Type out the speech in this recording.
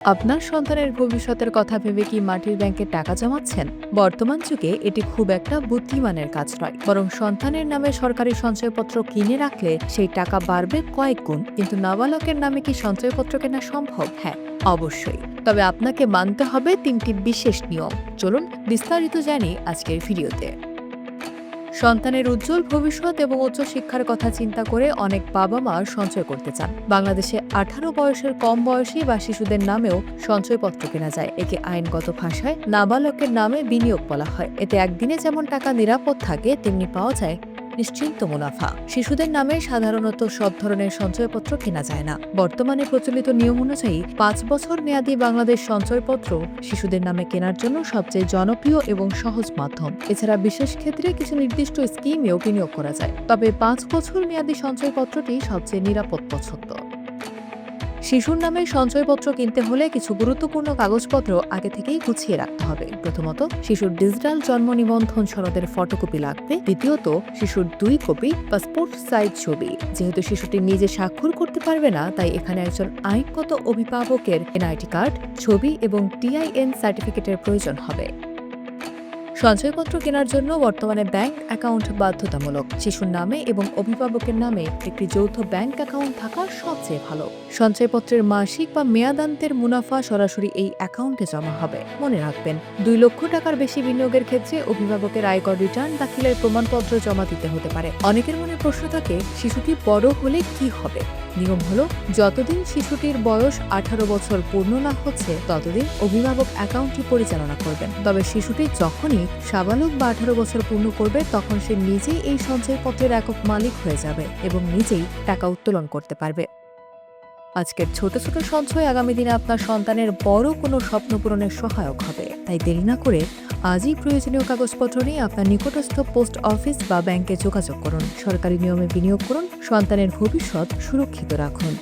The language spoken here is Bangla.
আপনার সন্তানের ভবিষ্যতের কথা ভেবে কি মাটির ব্যাংকে টাকা জমাচ্ছেন? বর্তমান যুগে এটি খুব একটা বুদ্ধিমানের কাজ নয়, বরং সন্তানের নামে সরকারি সঞ্চয়পত্র কিনে রাখলে সেই টাকা বাড়বে কয়েক গুণ। কিন্তু নাবালকের নামে কি সঞ্চয়পত্র কেনা সম্ভব? হ্যাঁ, অবশ্যই। তবে আপনাকে মানতে হবে তিনটি বিশেষ নিয়ম। চলুন বিস্তারিত জানি আজকের ভিডিওতে। সন্তানের উজ্জ্বল ভবিষ্যৎ এবং উচ্চশিক্ষার কথা চিন্তা করে অনেক বাবা মা সঞ্চয় করতে চান। বাংলাদেশে 18 বয়সের কম বয়সী বা শিশুদের নামেও সঞ্চয়পত্র কেনা যায়। একে আইনগত ভাষায় নাবালকের নামে বিনিয়োগ বলা হয়। এতে একদিনে যেমন টাকা নিরাপদ থাকে, তেমনি পাওয়া যায় নিশ্চিন্ত মুনাফা। শিশুদের নামে সাধারণত সব ধরনের সঞ্চয়পত্র কেনা যায় না। বর্তমানে প্রচলিত নিয়ম অনুযায়ী 5 বছর মেয়াদী বাংলাদেশ সঞ্চয়পত্র শিশুদের নামে কেনার জন্য সবচেয়ে জনপ্রিয় এবং সহজ মাধ্যম। এছাড়া বিশেষ ক্ষেত্রে কিছু নির্দিষ্ট স্কিমেও বিনিয়োগ করা যায়, তবে 5 বছর মেয়াদী সঞ্চয়পত্রটি সবচেয়ে নিরাপদ পছন্দ। শিশুর নামে সঞ্চয়পত্র কিনতে হলে কিছু গুরুত্বপূর্ণ কাগজপত্র আগে থেকেই গুছিয়ে রাখতে হবে। প্রথমত, শিশুর ডিজিটাল জন্ম নিবন্ধন সনদের ফটোকপি লাগবে। দ্বিতীয়ত, শিশুর 2 কপি পাসপোর্ট সাইজ ছবি। যেহেতু শিশুটি নিজে স্বাক্ষর করতে পারবে না, তাই এখানে একজন আইনগত অভিভাবকের এনআইডি কার্ড, ছবি এবং টিআইএন সার্টিফিকেটের প্রয়োজন হবে। সঞ্চয়পত্র কেনার জন্য বর্তমানে ব্যাংক অ্যাকাউন্ট বাধ্যতামূলক। শিশুর নামে এবং অভিভাবকের নামে একটি যৌথ ব্যাংক অ্যাকাউন্ট থাকা সবচেয়ে ভালো। সঞ্চয়পত্রের মাসিক বা মেয়াদান্তের মুনাফা সরাসরি এই অ্যাকাউন্টে জমা হবে। মনে রাখবেন, 2 লক্ষ টাকার বেশি বিনিয়োগের ক্ষেত্রে অভিভাবকের আয়কর রিটার্ন দাখিলের প্রমাণপত্র জমা দিতে হতে পারে। অনেকের মনে প্রশ্ন থাকে, শিশুটি বড় হলে কি হবে? নিয়ম হলো, যতদিন শিশুটির বয়স 18 বছর পূর্ণ না হচ্ছে, ততদিন অভিভাবক অ্যাকাউন্টটি পরিচালনা করবেন। তবে শিশুটি যখনই সাবালক বা 18 বছর পূর্ণ করবে, তখন সে নিজেই এই সঞ্চয়পত্রের একক মালিক হয়ে যাবে এবং নিজেই টাকা উত্তোলন করতে পারবে। আজকের ছোট ছোট সঞ্চয় আগামী দিনে আপনার সন্তানের বড় কোনো স্বপ্ন পূরণের সহায়ক হবে। তাই দেরি না করে আজই প্রয়োজনীয় কাগজপত্র নিয়ে আপনার নিকটস্থ পোস্ট অফিস বা ব্যাংকে যোগাযোগ করুন। সরকারি নিয়মে বিনিয়োগ করুন, সন্তানের ভবিষ্যৎ সুরক্ষিত রাখুন।